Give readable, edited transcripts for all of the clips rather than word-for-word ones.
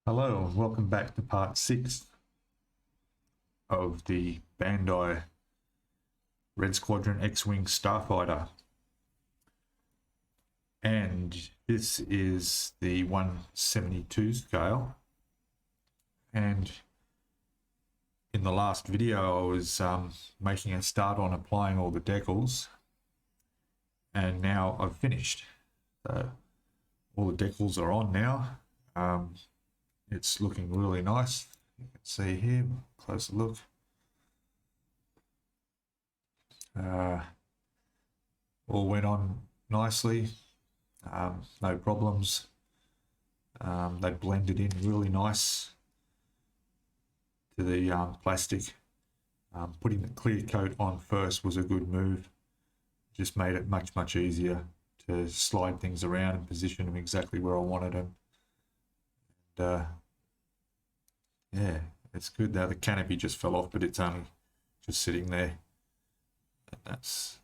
Hello and welcome back to part 6 of the Bandai Red Squadron X-Wing Starfighter. And this is the 1/72 scale. And in the last video I was making a start on applying all the decals. And now I've finished. So all the decals are on now. It's looking really nice. You can see here, closer look. All went on nicely, no problems. They blended in really nice to the plastic. Putting the clear coat on first was a good move. Just made it much easier to slide things around and position them exactly where I wanted them. And yeah, it's good. Now the canopy just fell off, but it's only just sitting there, and that's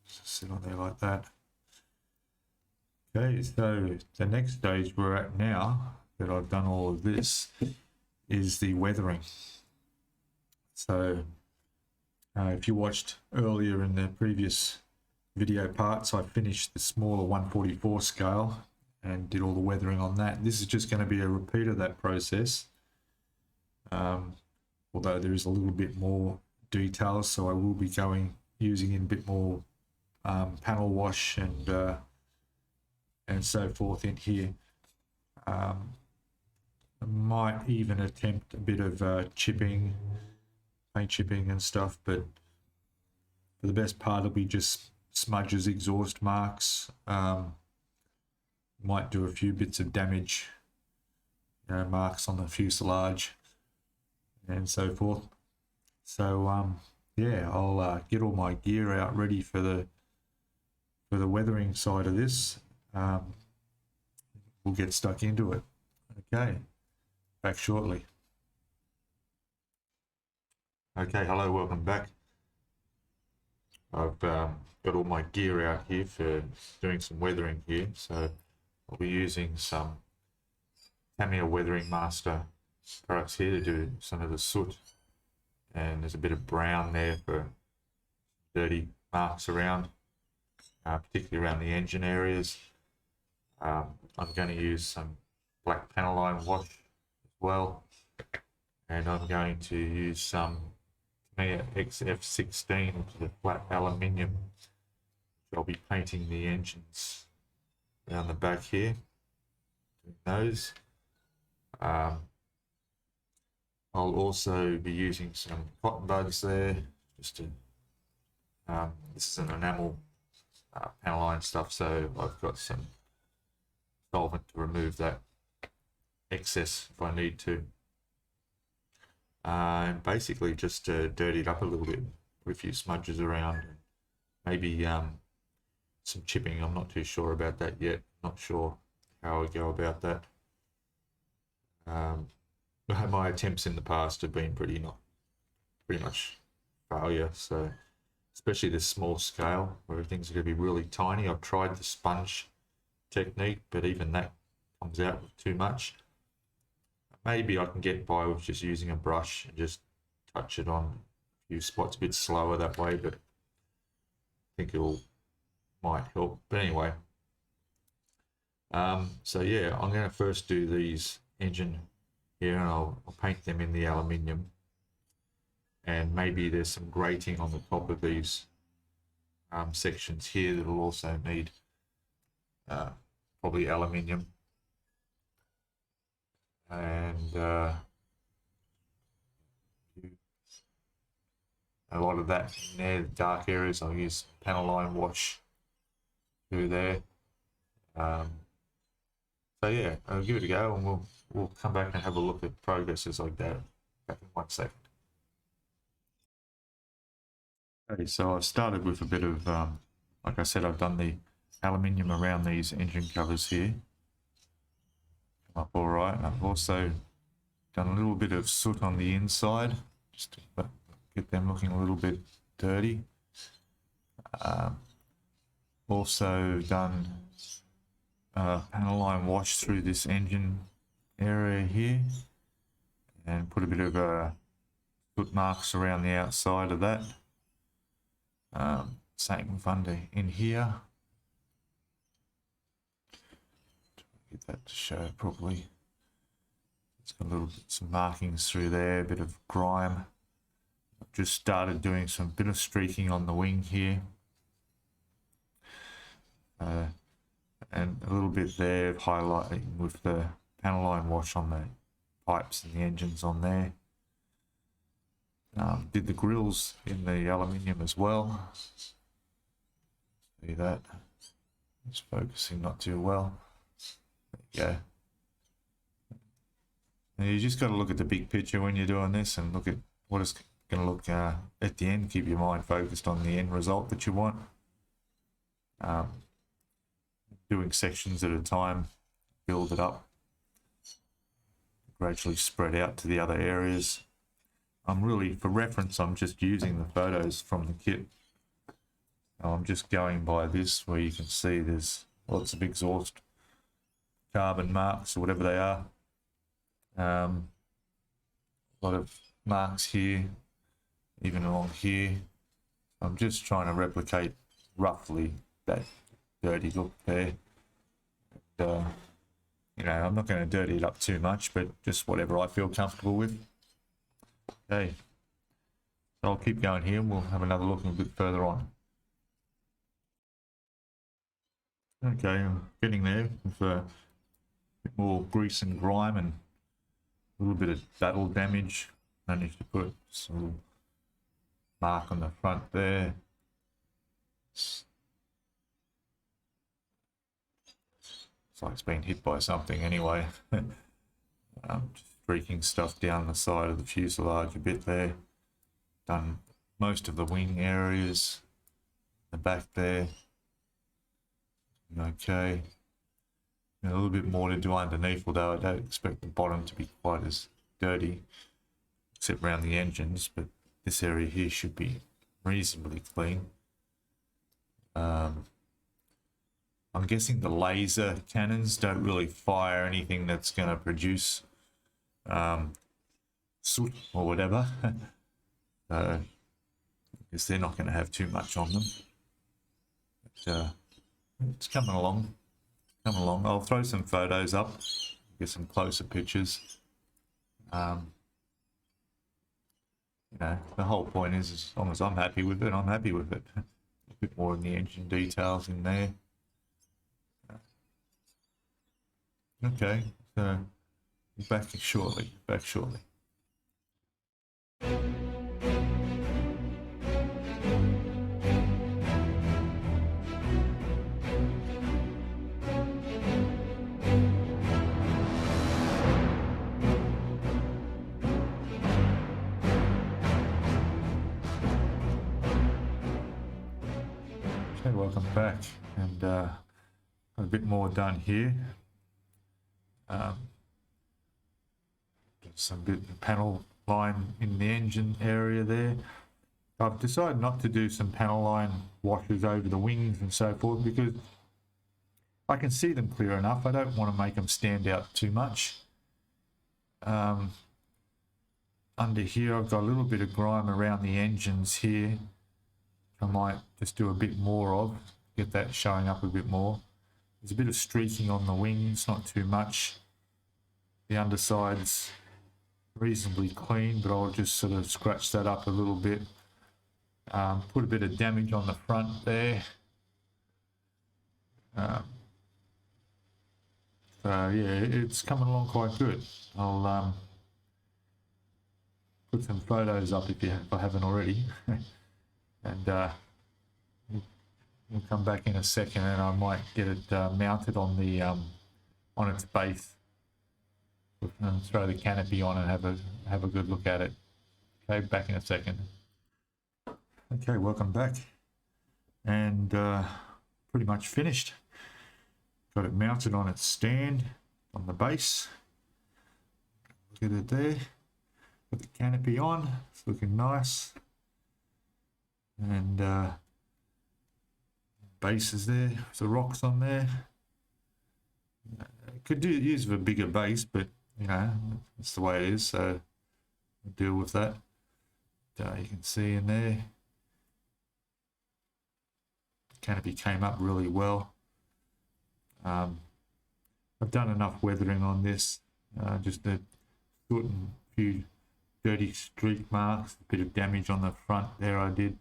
just sit on there like that. Okay, so the next stage we're at now that I've done all of this is the weathering. So if you watched earlier in the previous video parts, I finished the smaller 144 scale and did all the weathering on that. This is just going to be a repeat of that process, although there is a little bit more details, so I will be using in a bit more panel wash and so forth in here. I might even attempt a bit of paint chipping and stuff, but for the best part it'll be just smudges, exhaust marks. Might do a few bits of damage, marks on the fuselage and so forth. So yeah, I'll get all my gear out ready for the weathering side of this. We'll get stuck into it. Okay, back shortly. Okay, hello, welcome back. I've got all my gear out here for doing some weathering here, so I'll be using some Tamiya Weathering Master products here to do some of the soot, and there's a bit of brown there for dirty marks around, particularly around the engine areas. I'm going to use some black panel line wash as well, and I'm going to use some Tamiya XF16, which is a flat aluminium, which I'll be painting the engines down the back here, doing those. I'll also be using some cotton buds there, just to, this is an enamel panel line stuff, so I've got some solvent to remove that excess if I need to. And basically just dirty it up a little bit, put a few smudges around, and maybe some chipping. I'm not too sure about that yet. Not sure how I go about that. My attempts in the past have been pretty much failure. So especially this small scale where things are going to be really tiny. I've tried the sponge technique, but even that comes out with too much. Maybe I can get by with just using a brush and just touch it on a few spots a bit slower that way, but I think might help. But anyway, so yeah, I'm going to first do these engine here, and I'll paint them in the aluminium, and maybe there's some grating on the top of these sections here that will also need probably aluminium, and a lot of that in there, the dark areas I'll use panel line wash through there. So yeah, I'll give it a go, and we'll come back and have a look at progress as I go. Back in 1 second. Okay, so I've started with a bit of, like I said, I've done the aluminium around these engine covers here. Come up all right, and I've also done a little bit of soot on the inside, just to get them looking a little bit dirty. Also done panel line wash through this engine area here, and put a bit of foot marks around the outside of that. Same with under in here. Get that to show properly. It's got a little bit some markings through there, a bit of grime. I've just started doing some bit of streaking on the wing here. And a little bit there of highlighting with the panel line wash on the pipes and the engines on there. Did the grills in the aluminium as well. See that? It's focusing not too well. There you go. And you just got to look at the big picture when you're doing this and look at what it's going to look at the end. Keep your mind focused on the end result that you want. Doing sections at a time, build it up, gradually spread out to the other areas. I'm really, for reference, I'm just using the photos from the kit. I'm just going by this, where you can see there's lots of exhaust carbon marks or whatever they are. A lot of marks here, even along here. I'm just trying to replicate roughly that dirty look there. And, you know, I'm not going to dirty it up too much, but just whatever I feel comfortable with. Okay, so I'll keep going here and we'll have another look a bit further on. Okay, I'm getting there with a bit more grease and grime and a little bit of battle damage. I need to put some mark on the front there. It's like it's been hit by something anyway. Just streaking stuff down the side of the fuselage a bit there. Done most of the wing areas, the back there. Okay. And a little bit more to do underneath, although I don't expect the bottom to be quite as dirty, except around the engines, but this area here should be reasonably clean. I'm guessing the laser cannons don't really fire anything that's going to produce soot or whatever. I guess they're not going to have too much on them. But, it's coming along. I'll throw some photos up, get some closer pictures. You know, the whole point is, as long as I'm happy with it, I'm happy with it. A bit more of the engine details in there. Okay, so back shortly. Okay, welcome back, and a bit more done here. Some bit of panel line in the engine area there. I've decided not to do some panel line washes over the wings and so forth because I can see them clear enough. I don't want to make them stand out too much. Under here I've got a little bit of grime around the engines here. I might just do a bit more of, get that showing up a bit more. There's a bit of streaking on the wings, not too much. The underside's reasonably clean, but I'll just sort of scratch that up a little bit. Put a bit of damage on the front there. So yeah, it's coming along quite good. I'll put some photos up if I haven't already. And we'll come back in a second and I might get it mounted on the on its base and throw the canopy on and have a good look at it. Okay, back in a second. Okay, welcome back, and pretty much finished. Got it mounted on its stand on the base. Look at it there. Got the canopy on. It's looking nice. And base is there. The rocks on there. Could use a bigger base, but you know, that's the way it is, so we'll deal with that. You can see in there, canopy came up really well. I've done enough weathering on this, just a foot and a few dirty streak marks, a bit of damage on the front there I did.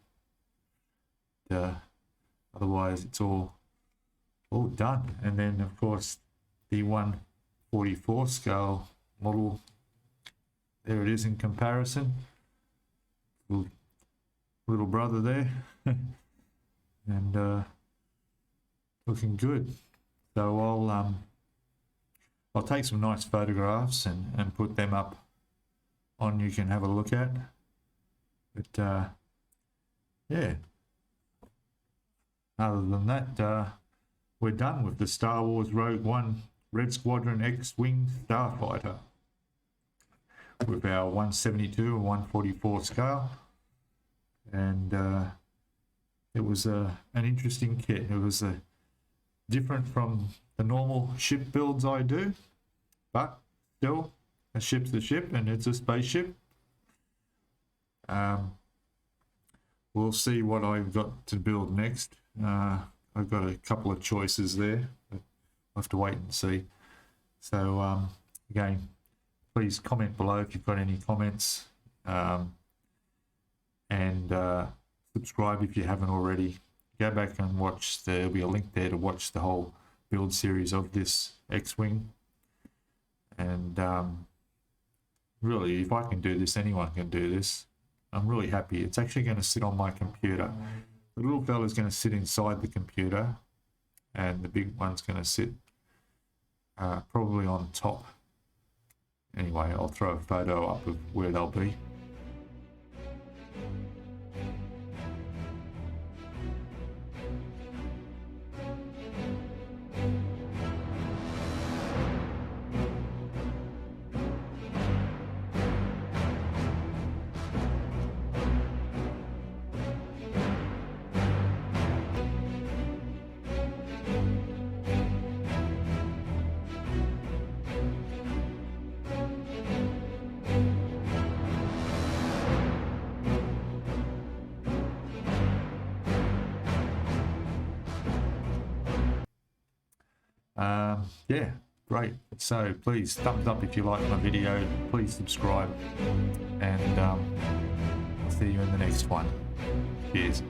Otherwise it's all done. And then of course the 1/44 scale model, there it is in comparison. Little brother there. And looking good. So I'll take some nice photographs and put them up on, you can have a look at. But yeah, other than that, we're done with the Star Wars Rogue One Red Squadron X-Wing Starfighter with our 172 and 144 scale. And it was an interesting kit. It was different from the normal ship builds I do, but still, a ship's a ship and it's a spaceship. We'll see what I've got to build next. I've got a couple of choices there, but I'll have to wait and see. So again, please comment below if you've got any comments, and subscribe if you haven't already. Go back and watch, there'll be a link there to watch the whole build series of this X-Wing. And really, if I can do this, anyone can do this. I'm really happy. It's actually going to sit on my computer. The little fella's going to sit inside the computer, and the big one's going to sit probably on top. Anyway, I'll throw a photo up of where they'll be. Yeah, great. So please thumbs up if you like my video, please subscribe, and I'll see you in the next one. Cheers.